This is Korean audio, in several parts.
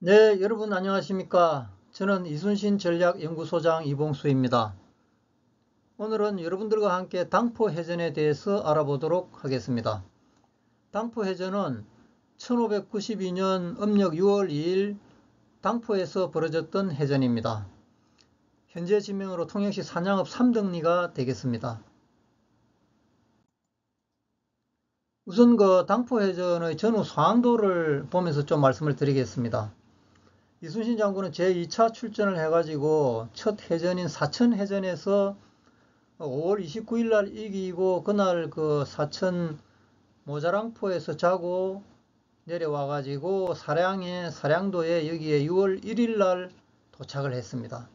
네, 여러분 안녕하십니까? 저는 이순신 전략연구소장 이봉수입니다. 오늘은 여러분들과 함께 당포해전에 대해서 알아보도록 하겠습니다. 당포해전은 1592년 음력 6월 2일 당포에서 벌어졌던 해전입니다. 현재 지명으로 통역시 산양읍 삼덕리가 되겠습니다. 우선 그 당포해전의 전후 상황도를 보면서 좀 말씀을 드리겠습니다. 이순신 장군은 제2차 출전을 해가지고 첫 해전인 사천해전에서 5월 29일 날 이기고 그날 그 사천 모자랑포에서 자고 내려와가지고 사량도에 여기에 6월 1일 날 도착을 했습니다.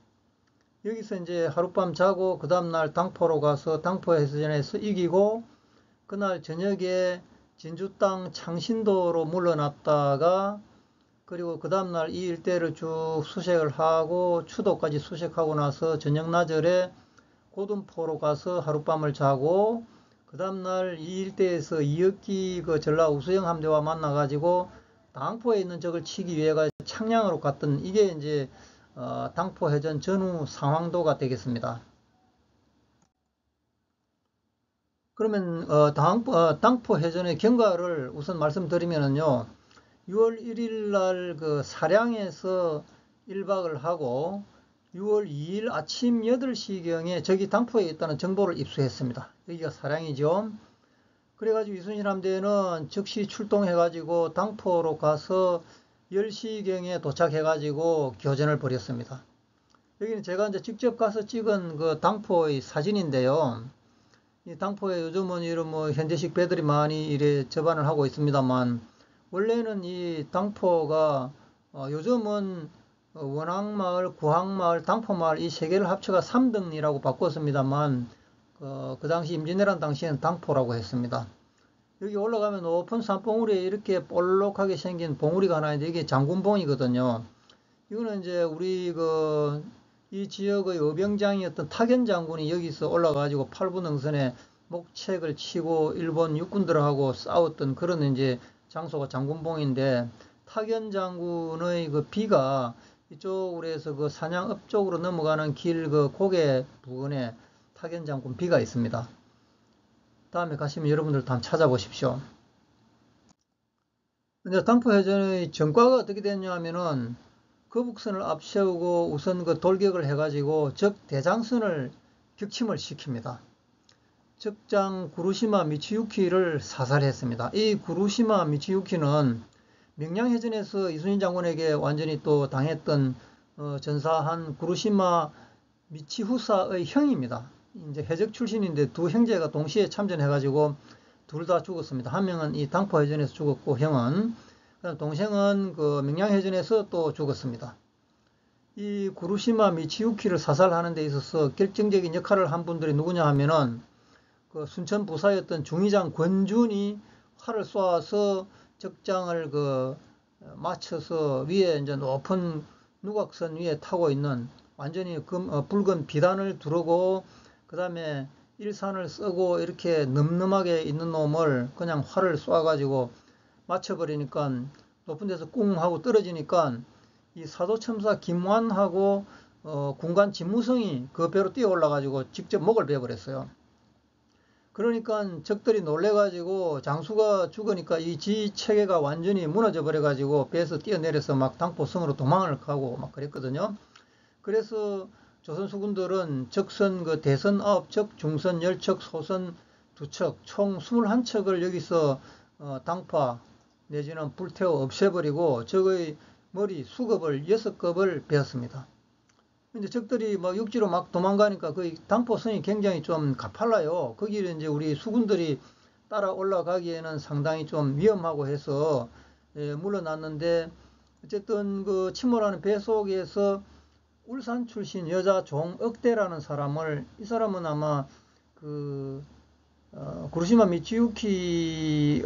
여기서 이제 하룻밤 자고 그 다음날 당포로 가서 당포해전에서 이기고 그날 저녁에 진주 땅 창신도로 물러났다가 그리고 그 다음날 이 일대를 쭉 수색을 하고 추도까지 수색하고 나서 저녁 나절에 고둔포로 가서 하룻밤을 자고 그 다음날 이 일대에서 이역기 그 전라 우수영 함대와 만나가지고 당포에 있는 적을 치기 위해가 창량으로 갔던 이게 이제 당포해전 전후 상황도가 되겠습니다. 그러면 당포해전의 경과를 우선 말씀드리면요. 6월 1일 날 그 사량에서 1박을 하고 6월 2일 아침 8시경에 저기 당포에 있다는 정보를 입수했습니다. 여기가 사량이죠. 그래가지고 이순신 함대는 즉시 출동해가지고 당포로 가서 10시경에 도착해가지고 교전을 벌였습니다. 여기는 제가 이제 직접 가서 찍은 그 당포의 사진인데요. 이 당포에 요즘은 이런 뭐 현대식 배들이 많이 이래 접안을 하고 있습니다만 원래는 이 당포가 요즘은 원앙마을, 구항마을, 당포마을 이 세 개를 합쳐가 삼덕리라고 바꿨습니다만 그 당시 임진왜란 당시에는 당포라고 했습니다. 여기 올라가면 높은 산봉우리에 이렇게 볼록하게 생긴 봉우리가 하나 있는데 이게 장군봉이거든요. 이거는 이제 우리 이 지역의 의병장이었던 타견 장군이 여기서 올라가지고 팔부능선에 목책을 치고 일본 육군들하고 싸웠던 그런 이제 장소가 장군봉인데 타견 장군의 그 비가 이쪽으로 해서 그 산양읍 쪽으로 넘어가는 길 그 고개 부근에 타견 장군 비가 있습니다. 다음에 가시면 여러분들도 한번 찾아보십시오. 근데 당포해전의 전과가 어떻게 됐냐 하면은 거북선을 앞세우고 우선 그 돌격을 해가지고 적 대장선을 격침을 시킵니다. 적장 구루시마 미치유키를 사살했습니다. 이 구루시마 미치유키는 명량해전에서 이순신 장군에게 완전히 또 당했던 전사한 구루시마 미치후사의 형입니다. 이제 해적 출신인데 두 형제가 동시에 참전해가지고 둘 다 죽었습니다. 한 명은 이 당포해전에서 죽었고 형은 동생은 그 명량해전에서 또 죽었습니다. 이 구루시마 미치유키를 사살하는 데 있어서 결정적인 역할을 한 분들이 누구냐 하면은 그 순천 부사였던 중의장 권준이 활을 쏘아서 적장을 맞춰서 위에 이제 높은 누각선 위에 타고 있는 완전히 붉은 비단을 두르고 그 다음에 일산을 쓰고 이렇게 늠름하게 있는 놈을 그냥 활을 쏘아가지고 맞춰버리니까 높은 데서 꿍 하고 떨어지니까 이 사도첨사 김완하고 군관 진무성이 그 배로 뛰어 올라가지고 직접 목을 베어버렸어요. 그러니까 적들이 놀래가지고 장수가 죽으니까 이 지 체계가 완전히 무너져 버려가지고 배에서 뛰어내려서 막 당포성으로 도망을 가고 막 그랬거든요. 그래서 조선 수군들은 적선 그 대선 9척, 중선 10척, 소선 2척, 총 21척을 여기서 당파 내지는 불태워 없애버리고 적의 머리 수급을 6급을 베었습니다. 이제 적들이 막 육지로 막 도망가니까 그 당포선이 굉장히 좀 가팔라요. 거기를 이제 우리 수군들이 따라 올라가기에는 상당히 좀 위험하고 해서 물러났는데 어쨌든 그 침몰하는 배 속에서 울산 출신 여자 종억대라는 사람을 이 사람은 아마 구루시마 미치유키의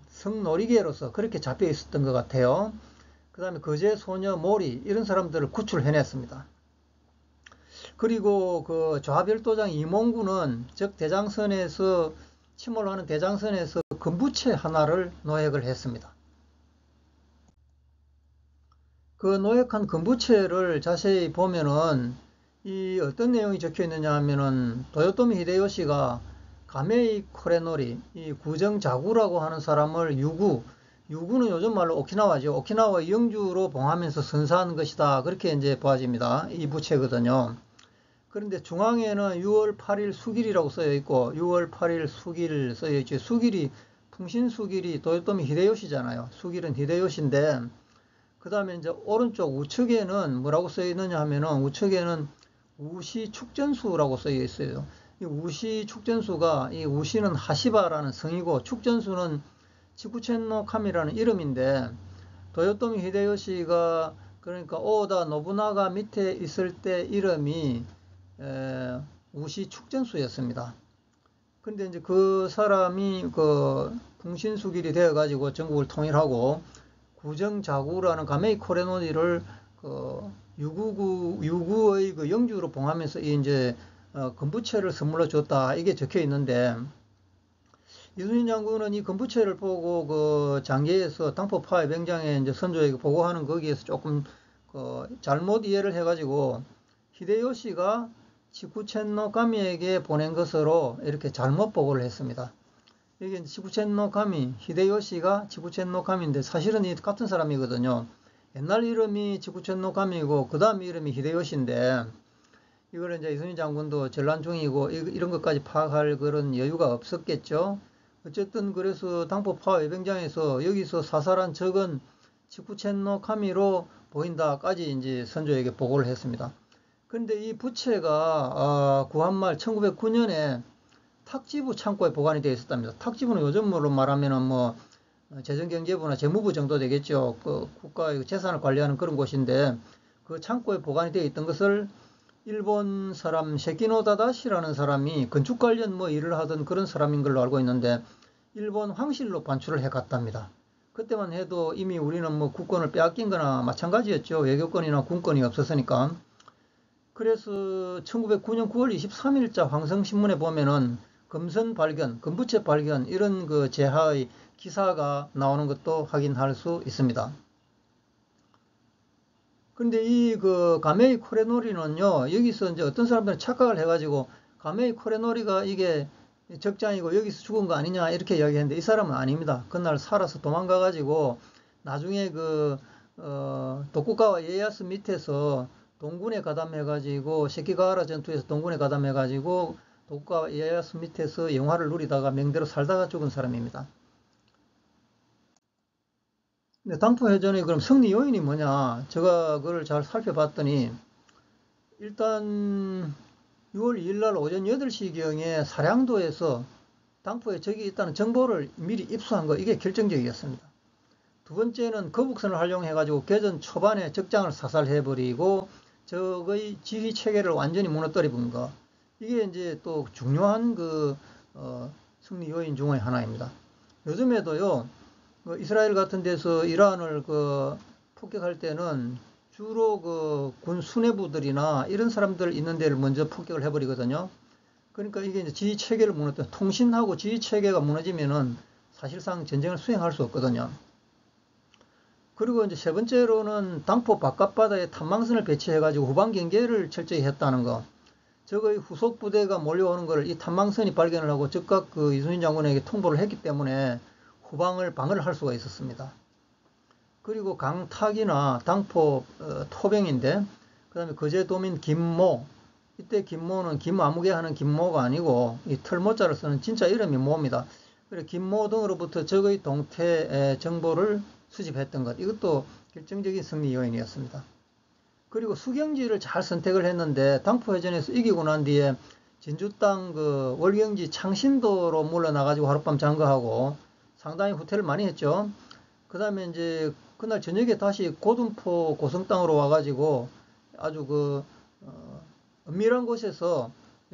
성놀이개로서 그렇게 잡혀 있었던 것 같아요. 그 다음에 거제 소녀 모리 이런 사람들을 구출해냈습니다. 그리고 그 좌별도장 이몽구는 즉 대장선에서 침몰하는 대장선에서 금부채 하나를 노획을 했습니다. 그 노획한 건부체를 자세히 보면은 이 어떤 내용이 적혀 있느냐 하면은 도요토미 히데요시가 가메이 코레노리, 이 구정자구라고 하는 사람을 유구는 요즘 말로 오키나와죠. 오키나와 영주로 봉하면서 선사한 것이다. 그렇게 이제 보아집니다. 이 부채거든요. 그런데 중앙에는 6월 8일 수길이라고 쓰여 있고 6월 8일 수길 쓰여 있죠. 수길이 풍신수길이 도요토미 히데요시잖아요. 수길은 히데요시인데 그 다음에 이제 오른쪽 우측에는 뭐라고 쓰여 있느냐 하면은 우측에는 우시 축전수라고 쓰여 있어요. 이 우시 축전수가 이 우시는 하시바라는 성이고 축전수는 지구첸노 카미라는 이름인데 도요토미 히데요시가 그러니까 오다 노부나가 밑에 있을 때 이름이 우시 축전수였습니다. 근데 이제 그 사람이 그 풍신수길이 되어 가지고 전국을 통일하고 구정자구라는 가메이 코레노니를 그 유구의 그 영주로 봉하면서 이제 건부채를 선물로 줬다 이게 적혀 있는데 이순신 장군은 이 건부채를 보고 그 장계에서 당포 파회 병장에 이제 선조에게 보고하는 거기에서 조금 잘못 이해를 해가지고 히데요시가 지구첸노 가미에게 보낸 것으로 이렇게 잘못 보고를 했습니다. 이게 지구첸노 가미, 히데요시가 지구첸노 가미인데 사실은 이 같은 사람이거든요. 옛날 이름이 지구첸노 가미이고 그 다음 이름이 히데요시인데 이거를 이제 이순신 장군도 전란 중이고 이런 것까지 파악할 그런 여유가 없었겠죠. 어쨌든 그래서 당포 파회 병장에서 여기서 사살한 적은 지구첸노 가미로 보인다까지 이제 선조에게 보고를 했습니다. 그런데 이 부채가 구한말 1909년에 탁지부 창고에 보관이 되어 있었답니다. 탁지부는 요즘으로 말하면은 뭐 재정경제부나 재무부 정도 되겠죠. 그 국가의 재산을 관리하는 그런 곳인데 그 창고에 보관이 되어 있던 것을 일본 사람 세키노 다다시라는 사람이 건축 관련 뭐 일을 하던 그런 사람인 걸로 알고 있는데 일본 황실로 반출을 해 갔답니다. 그때만 해도 이미 우리는 뭐 국권을 빼앗긴 거나 마찬가지였죠. 외교권이나 군권이 없었으니까. 그래서 1909년 9월 23일자 황성신문에 보면은 금선 발견, 건부채 발견 이런 그 제하의 기사가 나오는 것도 확인할 수 있습니다. 근데 이 그 가메이 코레노리는요, 여기서 이제 어떤 사람들은 착각을 해가지고 가메이 코레노리가 이게 적장이고 여기서 죽은 거 아니냐 이렇게 이야기했는데 이 사람은 아닙니다. 그날 살아서 도망가가지고 나중에 그 도쿠가와 이에야스 밑에서 동군에 가담해가지고 세키가와라 전투에서 동군에 가담해가지고 도쿠가와 이에야스 밑에서 영화를 누리다가 명대로 살다가 죽은 사람입니다. 근데 당포해전의 그럼 승리 요인이 뭐냐? 제가 그걸 잘 살펴봤더니 일단 6월 2일 날 오전 8시경에 사량도에서 당포에 적이 있다는 정보를 미리 입수한 거 이게 결정적이었습니다. 두 번째는 거북선을 활용해가지고 개전 초반에 적장을 사살해버리고 적의 지휘 체계를 완전히 무너뜨려본 거. 이게 이제 또 중요한 그 승리 요인 중의 하나입니다. 요즘에도요, 이스라엘 같은 데서 이란을 폭격할 때는 주로 그 군 수뇌부들이나 이런 사람들 있는 데를 먼저 폭격을 해버리거든요. 그러니까 이게 이제 지휘 체계를 통신하고 지휘 체계가 무너지면은 사실상 전쟁을 수행할 수 없거든요. 그리고 이제 세 번째로는 당포 바깥바다에 탐망선을 배치해가지고 후방 경계를 철저히 했다는 거. 적의 후속 부대가 몰려오는 것을 이 탐망선이 발견을 하고 즉각 그 이순신 장군에게 통보를 했기 때문에 후방을 방어를 할 수가 있었습니다. 그리고 강탁이나 당포 토병인데 그 다음에 거제도민 김모, 이때 김모는 김아무개 하는 김모가 아니고 이 털모자를 쓰는 진짜 이름이 모입니다. 그래서 김모 등으로부터 적의 동태 정보를 수집했던 것, 이것도 결정적인 승리 요인이었습니다. 그리고 수경지를 잘 선택을 했는데 당포해전에서 이기고 난 뒤에 진주 땅 그 월경지 창신도로 물러나가지고 하룻밤 장거하고 상당히 후퇴를 많이 했죠. 그 다음에 이제 그날 저녁에 다시 고둔포 고성 땅으로 와가지고 아주 은밀한 곳에서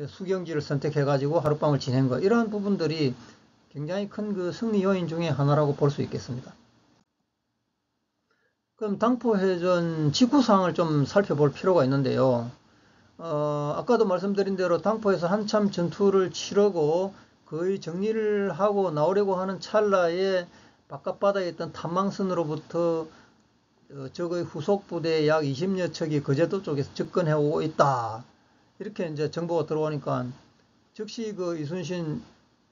수경지를 선택해가지고 하룻밤을 지낸 것, 이러한 부분들이 굉장히 큰 그 승리 요인 중에 하나라고 볼 수 있겠습니다. 그럼 당포해전 직후상을 좀 살펴볼 필요가 있는데요. 아까도 말씀드린 대로 당포에서 한참 전투를 치르고 거의 정리를 하고 나오려고 하는 찰나에 바깥바다에 있던 탐망선으로부터 적의 후속 부대 약 20여 척이 거제도 쪽에서 접근해 오고 있다. 이렇게 이제 정보가 들어오니까 즉시 그 이순신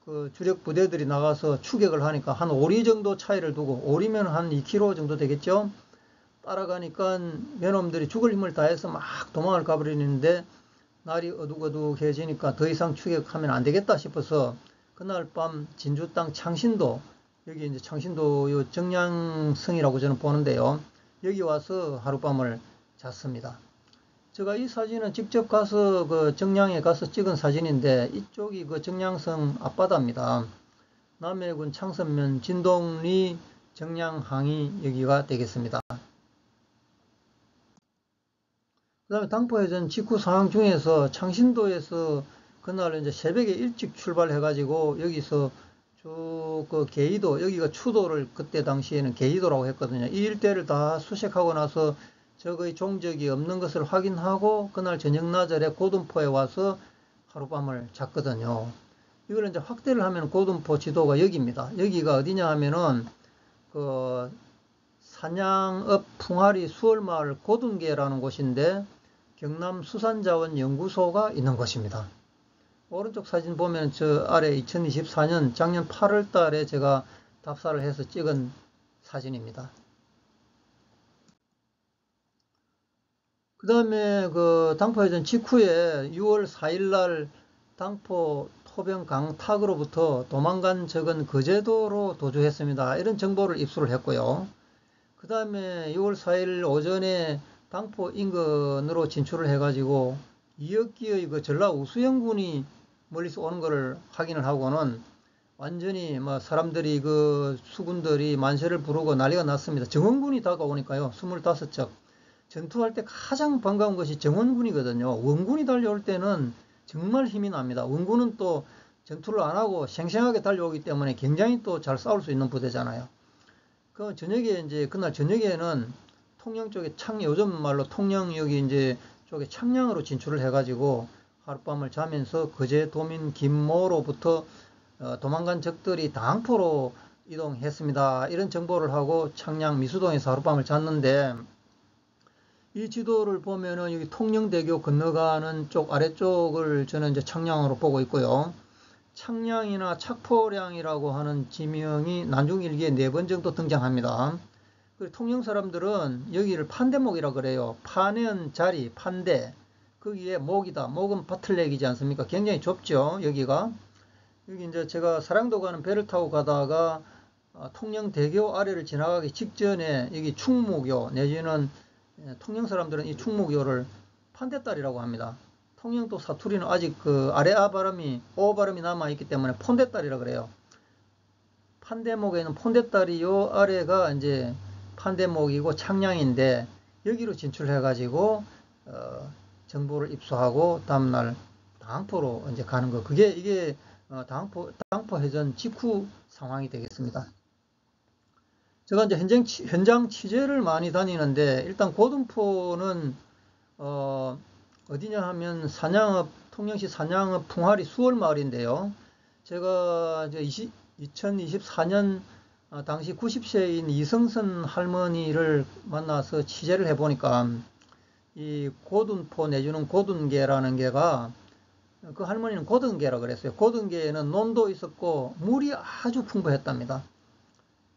그 주력 부대들이 나가서 추격을 하니까 한 5리 정도 차이를 두고, 5리면 한 2km 정도 되겠죠? 따라가니까 맨놈들이 죽을 힘을 다해서 막 도망을 가버리는데, 날이 어둑어둑해지니까 더 이상 추격하면 안 되겠다 싶어서 그날 밤 진주 땅 창신도, 여기 이제 창신도 요 정량성이라고 저는 보는데요. 여기 와서 하룻밤을 잤습니다. 제가 이 사진은 직접 가서 그 정량에 가서 찍은 사진인데, 이쪽이 그 정량성 앞바다입니다. 남해군 창선면 진동리 정량항이 여기가 되겠습니다. 그 다음에 당포해전 직후 상황 중에서 창신도에서 그날 이제 새벽에 일찍 출발해가지고 여기서 쭉 그 계이도, 여기가 추도를 그때 당시에는 계이도라고 했거든요. 이 일대를 다 수색하고 나서 적의 종적이 없는 것을 확인하고 그날 저녁나절에 고둔포에 와서 하룻밤을 잤거든요. 이걸 이제 확대를 하면 고둔포 지도가 여기입니다. 여기가 어디냐 하면은 그 산양읍 풍하리 수월마을 고둔계라는 곳인데 경남 수산자원연구소가 있는 곳입니다. 오른쪽 사진 보면 저 아래 2024년 작년 8월 달에 제가 답사를 해서 찍은 사진입니다. 그 다음에 그 당포해전 직후에 6월 4일 날 당포 토병 강탁으로부터 도망간 적은 거제도로 도주했습니다. 이런 정보를 입수를 했고요. 그 다음에 6월 4일 오전에 당포 인근으로 진출을 해가지고 이역기의 그 전라 우수영군이 멀리서 오는 것을 확인을 하고는 완전히 뭐 사람들이 그 수군들이 만세를 부르고 난리가 났습니다. 정원군이 다가오니까요. 25척. 전투할 때 가장 반가운 것이 정원군이거든요. 원군이 달려올 때는 정말 힘이 납니다. 원군은 또 전투를 안 하고 생생하게 달려오기 때문에 굉장히 또 잘 싸울 수 있는 부대잖아요. 그 저녁에 이제 그날 저녁에는 통영 쪽에 요즘 말로 통영 여기 이제 쪽에 창량으로 진출을 해가지고 하룻밤을 자면서 거제 도민 김모로부터 도망간 적들이 당포로 이동했습니다. 이런 정보를 하고 창량 미수동에서 하룻밤을 잤는데, 이 지도를 보면은 여기 통영대교 건너가는 쪽 아래쪽을 저는 이제 창량으로 보고 있고요. 창량이나 착포량이라고 하는 지명이 난중일기에 4번 정도 등장합니다. 그리고 통영 사람들은 여기를 판대목이라 그래요. 파는 자리, 판대. 거기에 목이다. 목은 바틀렉이지 않습니까? 굉장히 좁죠, 여기가. 여기 이제 제가 사랑도 가는 배를 타고 가다가 통영대교 아래를 지나가기 직전에 여기 충무교 내지는 통영 사람들은 이 충무교를 판대딸이라고 합니다. 통영도 사투리는 아직 그 아래 아발음이 오발음이 남아있기 때문에 폰대딸이라 그래요. 판대목에는 폰대딸이 요 아래가 이제 판대목이고 창량인데, 여기로 진출해가지고 정보를 입수하고 다음날 당포로 이제 가는 거. 그게 이게 당포 해전 직후 상황이 되겠습니다. 제가 이제 현장 취재를 많이 다니는데, 일단 고둔포는 어디냐 하면 통영시 산양읍 풍하리 수월마을인데요. 제가 이제 2024년 당시 90세인 이성선 할머니를 만나서 취재를 해보니까 이 고둔포 내지는 고둔계라는 게가, 그 할머니는 고등계라 그랬어요. 고등계에는 논도 있었고 물이 아주 풍부했답니다.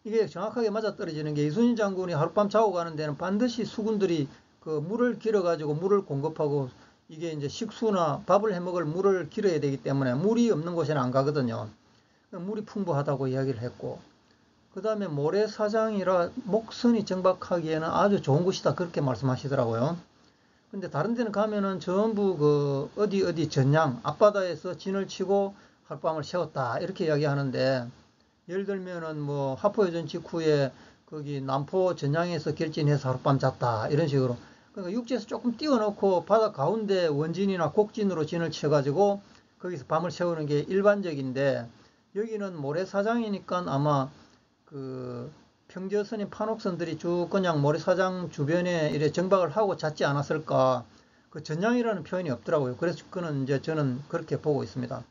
이게 정확하게 맞아떨어지는 게, 이순신 장군이 하룻밤 자고 가는 데는 반드시 수군들이 그 물을 길어가지고 물을 공급하고, 이게 이제 식수나 밥을 해먹을 물을 길어야 되기 때문에 물이 없는 곳에는 안 가거든요. 물이 풍부하다고 이야기를 했고, 그 다음에 모래사장이라 목선이 정박하기에는 아주 좋은 곳이다, 그렇게 말씀하시더라고요. 근데 다른 데는 가면은 전부 그 어디 전량 앞바다에서 진을 치고 하룻밤을 세웠다, 이렇게 이야기하는데, 예를 들면은 뭐 하포해전 직후에 거기 남포 전량에서 결진해서 하룻밤 잤다, 이런 식으로. 그러니까 육지에서 조금 띄워놓고 바다 가운데 원진이나 곡진으로 진을 쳐가지고 거기서 밤을 새우는 게 일반적인데, 여기는 모래사장이니까 아마 그 평저선인 판옥선들이 쭉 그냥 모래사장 주변에 이래 정박을 하고 잤지 않았을까. 그 전량이라는 표현이 없더라고요. 그래서 그는 이제 저는 그렇게 보고 있습니다.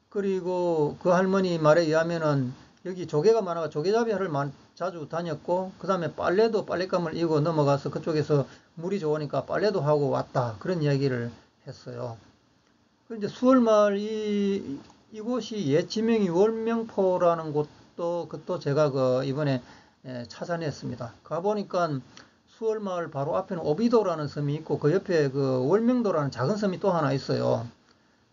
그리고 그 할머니 말에 의하면은 여기 조개가 많아가 조개잡이 하러 자주 다녔고, 그 다음에 빨래도 빨랫감을 이고 넘어가서 그쪽에서 물이 좋으니까 빨래도 하고 왔다. 그런 이야기를 했어요. 그 이제 수월마을 이곳이 옛 지명이 월명포라는 곳도 그것도 제가 이번에 찾아냈습니다. 가보니까 수월마을 바로 앞에는 오비도라는 섬이 있고 그 옆에 월명도라는 작은 섬이 또 하나 있어요.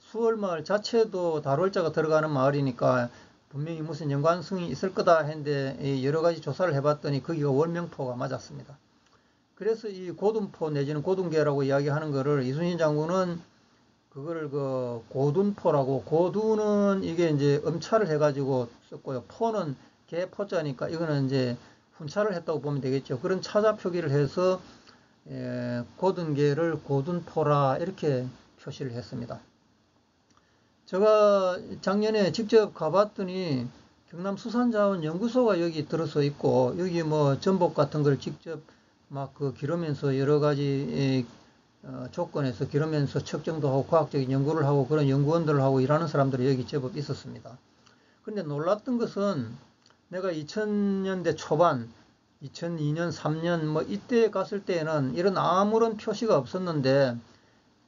수월마을 자체도 다롤자가 들어가는 마을이니까 분명히 무슨 연관성이 있을 거다 했는데 여러 가지 조사를 해봤더니 거기가 월명포가 맞았습니다. 그래서 이 고둔포 내지는 고둔계라고 이야기하는 거를 이순신 장군은 그거를 고둔포라고, 고둔은 이게 이제 음차를 해가지고 썼고요. 포는 개포자니까 이거는 이제 훈차를 했다고 보면 되겠죠. 그런 차자 표기를 해서 고둔계를 고둔포라 이렇게 표시를 했습니다. 제가 작년에 직접 가봤더니 경남수산자원연구소가 여기 들어서 있고, 여기 뭐 전복 같은 걸 직접 막 기르면서 여러 가지 조건에서 기르면서 측정도 하고 과학적인 연구를 하고 그런 연구원들을 하고 일하는 사람들이 여기 제법 있었습니다. 근데 놀랐던 것은 내가 2000년대 초반 2002년 3년 뭐 이때 갔을 때는 이런 아무런 표시가 없었는데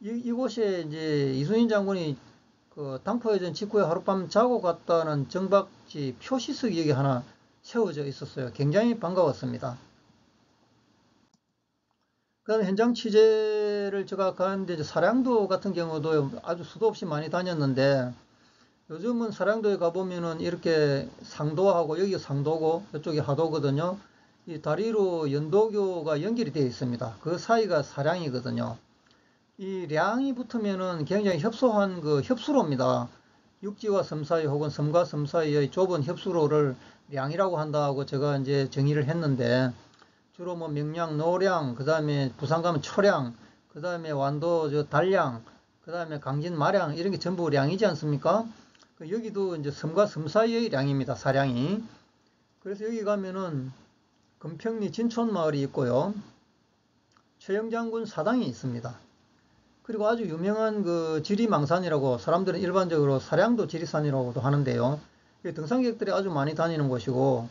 이곳에 이제 이순신 장군이 당포해전 직후에 하룻밤 자고 갔다는 정박지 표시석이 여기 하나 세워져 있었어요. 굉장히 반가웠습니다. 그 다음에 현장 취재를 제가 가는데 사량도 같은 경우도 아주 수도 없이 많이 다녔는데 요즘은 사량도에 가보면은 이렇게 상도하고 여기 상도고 이쪽이 하도거든요. 이 다리로 연도교가 연결이 되어 있습니다. 그 사이가 사량이거든요. 이 량이 붙으면은 굉장히 협소한 협수로입니다. 육지와 섬 사이 혹은 섬과 섬 사이의 좁은 협수로를 량이라고 한다고 제가 이제 정의를 했는데 주로 뭐 명량, 노량, 그 다음에 부산 가면 초량, 그 다음에 완도 달량, 그 다음에 강진 마량 이런 게 전부 량이지 않습니까? 여기도 이제 섬과 섬 사이의 량입니다. 사량이. 그래서 여기 가면은 금평리 진촌마을이 있고요. 최영장군 사당이 있습니다. 그리고 아주 유명한 지리망산이라고 사람들은 일반적으로 사량도 지리산이라고도 하는데요. 등산객들이 아주 많이 다니는 곳이고,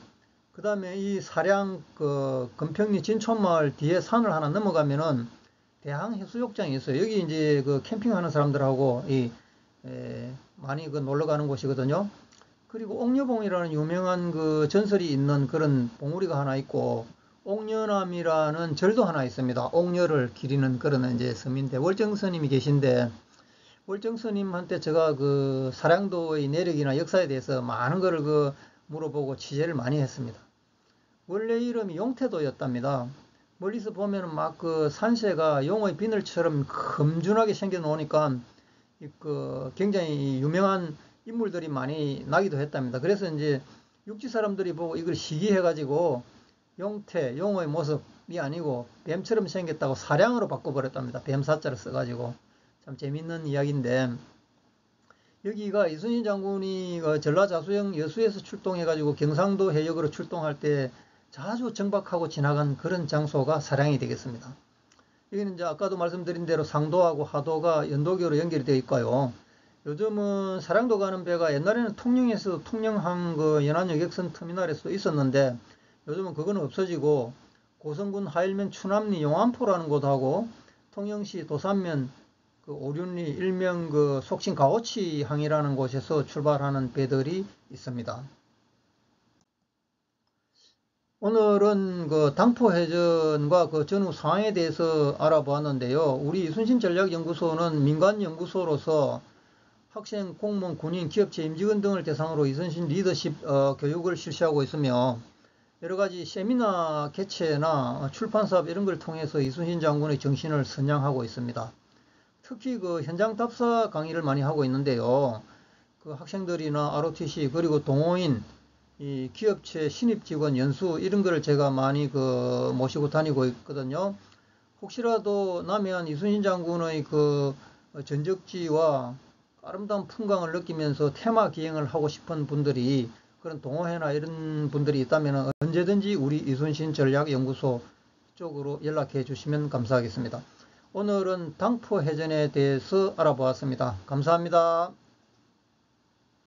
그 다음에 이 사량 금평리 진촌마을 뒤에 산을 하나 넘어가면은 대항해수욕장이 있어요. 여기 이제 캠핑하는 사람들하고 많이 놀러 가는 곳이거든요. 그리고 옥녀봉이라는 유명한 전설이 있는 그런 봉우리가 하나 있고, 옥녀남이라는 절도 하나 있습니다. 옥녀를 기리는 그런 이제 섬인데, 월정스님이 계신데, 월정스님한테 제가 사량도의 내력이나 역사에 대해서 많은 거를 물어보고 취재를 많이 했습니다. 원래 이름이 용태도였답니다. 멀리서 보면은 막 산세가 용의 비늘처럼 큼준하게 생겨 놓으니까 굉장히 유명한 인물들이 많이 나기도 했답니다. 그래서 이제 육지 사람들이 보고 이걸 시기해가지고 용의 모습이 아니고 뱀처럼 생겼다고 사량으로 바꿔버렸답니다. 뱀사자를 써가지고. 참 재밌는 이야기인데, 여기가 이순신 장군이 전라자수영 여수에서 출동해가지고 경상도 해역으로 출동할 때 자주 정박하고 지나간 그런 장소가 사량이 되겠습니다. 여기는 이제 아까도 말씀드린 대로 상도하고 하도가 연도교로 연결이 되어 있고요. 요즘은 사량도 가는 배가 옛날에는 통영에서 통영항 연안여객선 터미널에서 있었는데 요즘은 그거는 없어지고 고성군 하일면 추남리 용안포라는 곳하고 통영시 도산면 오륜리 일명 속칭 가오치항이라는 곳에서 출발하는 배들이 있습니다. 오늘은 당포해전과 전후 상황에 대해서 알아보았는데요. 우리 이순신전략연구소는 민간연구소로서 학생, 공무원, 군인, 기업체, 임직원 등을 대상으로 이순신 리더십 교육을 실시하고 있으며 여러가지 세미나 개최나 출판사업 이런 걸 통해서 이순신 장군의 정신을 선양하고 있습니다. 특히 현장 답사 강의를 많이 하고 있는데요. 학생들이나 ROTC 그리고 동호인, 이 기업체 신입 직원 연수 이런 거를 제가 많이 모시고 다니고 있거든요. 혹시라도 남해안 이순신 장군의 전적지와 아름다운 풍광을 느끼면서 테마 기행을 하고 싶은 분들이 그런 동호회나 이런 분들이 있다면 언제든지 우리 이순신 전략연구소 쪽으로 연락해 주시면 감사하겠습니다. 오늘은 당포해전에 대해서 알아보았습니다. 감사합니다.